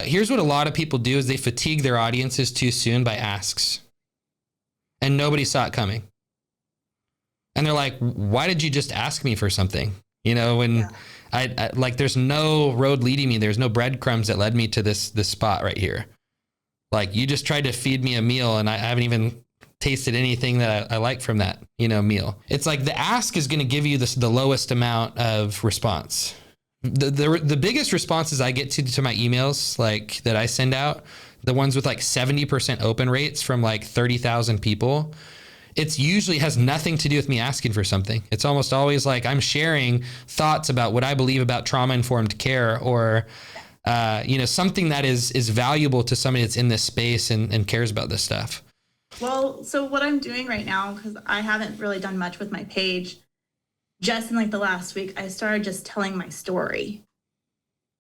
here's what a lot of people do is they fatigue their audiences too soon by asks. And nobody saw it coming. And they're like, why did you just ask me for something? You know, when I like, there's no road leading me. There's no breadcrumbs that led me to this spot right here. Like, you just tried to feed me a meal and I haven't even tasted anything that I like from that, meal. It's like the ask is going to give you the lowest amount of response. The biggest responses I get to my emails, like that I send out, the ones with like 70% open rates from like 30,000 people, it's usually has nothing to do with me asking for something. It's almost always like I'm sharing thoughts about what I believe about trauma-informed care, or something that is valuable to somebody that's in this space and cares about this stuff. Well, so what I'm doing right now, because I haven't really done much with my page, just in like the last week, I started just telling my story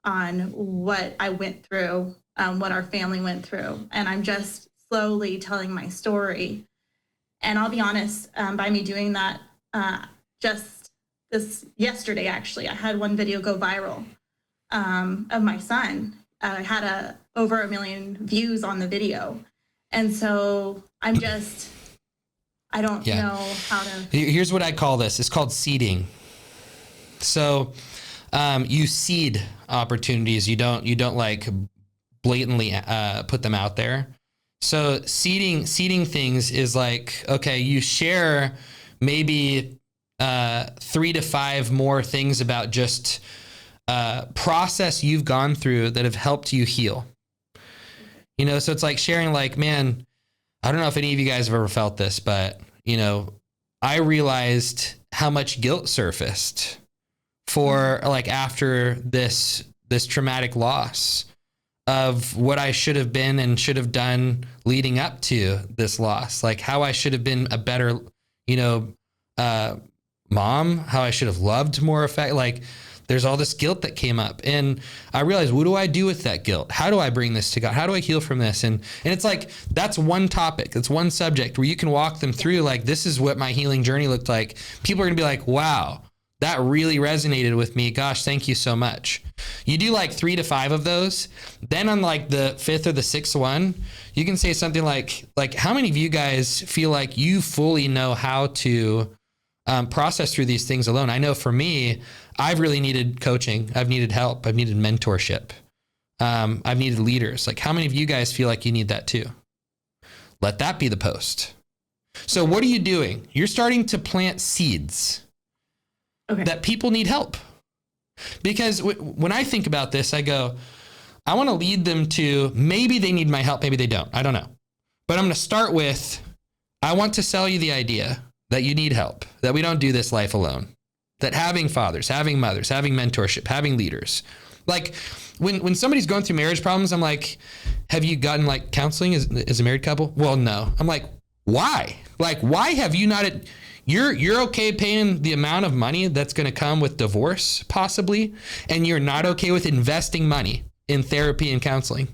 on what I went through, what our family went through. And I'm just slowly telling my story. And I'll be honest, by me doing that, just this yesterday, actually, I had one video go viral of my son. I had over 1 million views on the video. And so I don't know how to. Here's what I call this. It's called seeding. So you seed opportunities. You don't like blatantly put them out there. So seeding things is like, okay, you share maybe 3 to 5 more things about just process you've gone through that have helped you heal. So it's like sharing, like, man, I don't know if any of you guys have ever felt this, but, I realized how much guilt surfaced for like after this traumatic loss of what I should have been and should have done leading up to this loss, like how I should have been a better, mom, how I should have loved more like there's all this guilt that came up, and I realized, what do I do with that guilt? How do I bring this to God? How do I heal from this? And it's like, that's one topic. It's one subject where you can walk them through, like, this is what my healing journey looked like. People are gonna be like, wow, that really resonated with me. Gosh, thank you so much. You do like 3 to 5 of those. Then on like the 5th or the 6th one, you can say something like, how many of you guys feel like you fully know how to process through these things alone? I know for me, I've really needed coaching. I've needed help. I've needed mentorship. I've needed leaders. Like, how many of you guys feel like you need that too? Let that be the post. So what are you doing? You're starting to plant seeds that people need help. Because when I think about this, I go, I want to lead them to, maybe they need my help, maybe they don't. I don't know. But I'm going to start with, I want to sell you the idea that you need help, that we don't do this life alone, that having fathers, having mothers, having mentorship, having leaders. Like when somebody's going through marriage problems, I'm like, have you gotten like counseling as a married couple? Well, no. I'm like, why? Like, why have you not, you're okay paying the amount of money that's going to come with divorce possibly, and you're not okay with investing money in therapy and counseling?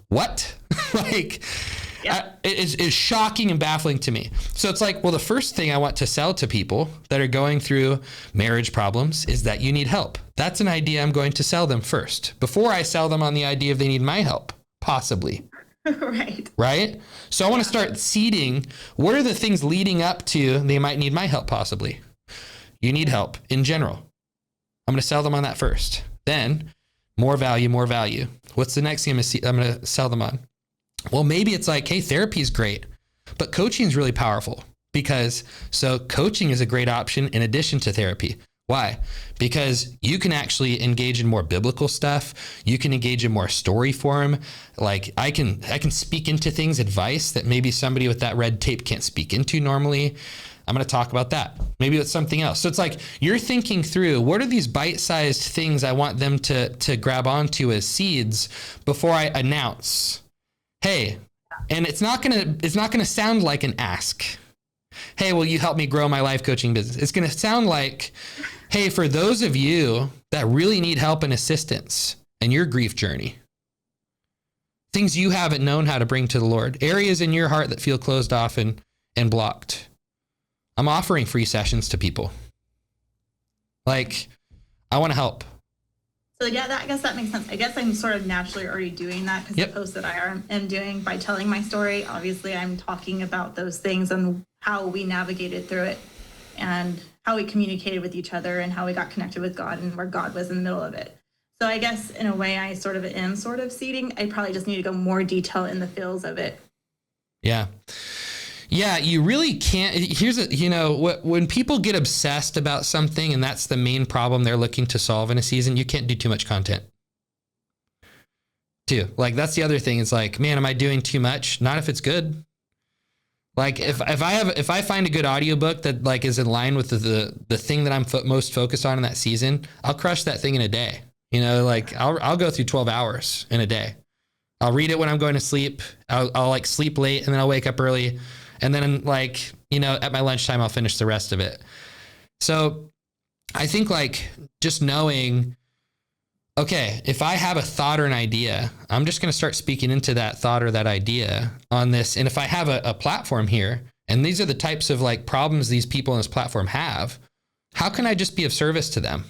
What? Like, it's shocking and baffling to me. So it's like, well, the first thing I want to sell to people that are going through marriage problems is that you need help. That's an idea I'm going to sell them first, before I sell them on the idea of they need my help, possibly. Right? So I want to start seeding. What are the things leading up to they might need my help, possibly? You need help in general. I'm going to sell them on that first. Then more value, more value. What's the next thing I'm going to sell them on? Well, maybe it's like, hey, therapy is great, but coaching is really powerful, because coaching is a great option in addition to therapy. Why? Because you can actually engage in more biblical stuff. You can engage in more story form. Like I can speak into things, advice that maybe somebody with that red tape can't speak into normally. I'm going to talk about that. Maybe it's something else. So it's like you're thinking through, what are these bite-sized things I want them to grab onto as seeds before I announce, hey, and it's not gonna sound like an ask. Hey, will you help me grow my life coaching business? It's gonna sound like, hey, for those of you that really need help and assistance in your grief journey, things you haven't known how to bring to the Lord, areas in your heart that feel closed off and blocked, I'm offering free sessions to people. Like, I want to help. So yeah, I guess that makes sense. I guess I'm sort of naturally already doing that because Yep. the posts that am doing by telling my story, obviously I'm talking about those things and how we navigated through it and how we communicated with each other and how we got connected with God and where God was in the middle of it. So I guess in a way I sort of am sort of seeding. I probably just need to go more detail in the feels of it. Yeah. Yeah, you really can't. When people get obsessed about something and that's the main problem they're looking to solve in a season, you can't do too much content. Too. Like, that's the other thing. It's like, man, am I doing too much? Not if it's good. Like, if I find a good audiobook that like is in line with the thing that I'm most focused on in that season, I'll crush that thing in a day. Like I'll go through 12 hours in a day. I'll read it when I'm going to sleep. I'll like sleep late and then I'll wake up early. And then like, at my lunchtime, I'll finish the rest of it. So I think like just knowing, okay, if I have a thought or an idea, I'm just going to start speaking into that thought or that idea on this. And if I have a platform here, and these are the types of like problems these people on this platform have, how can I just be of service to them?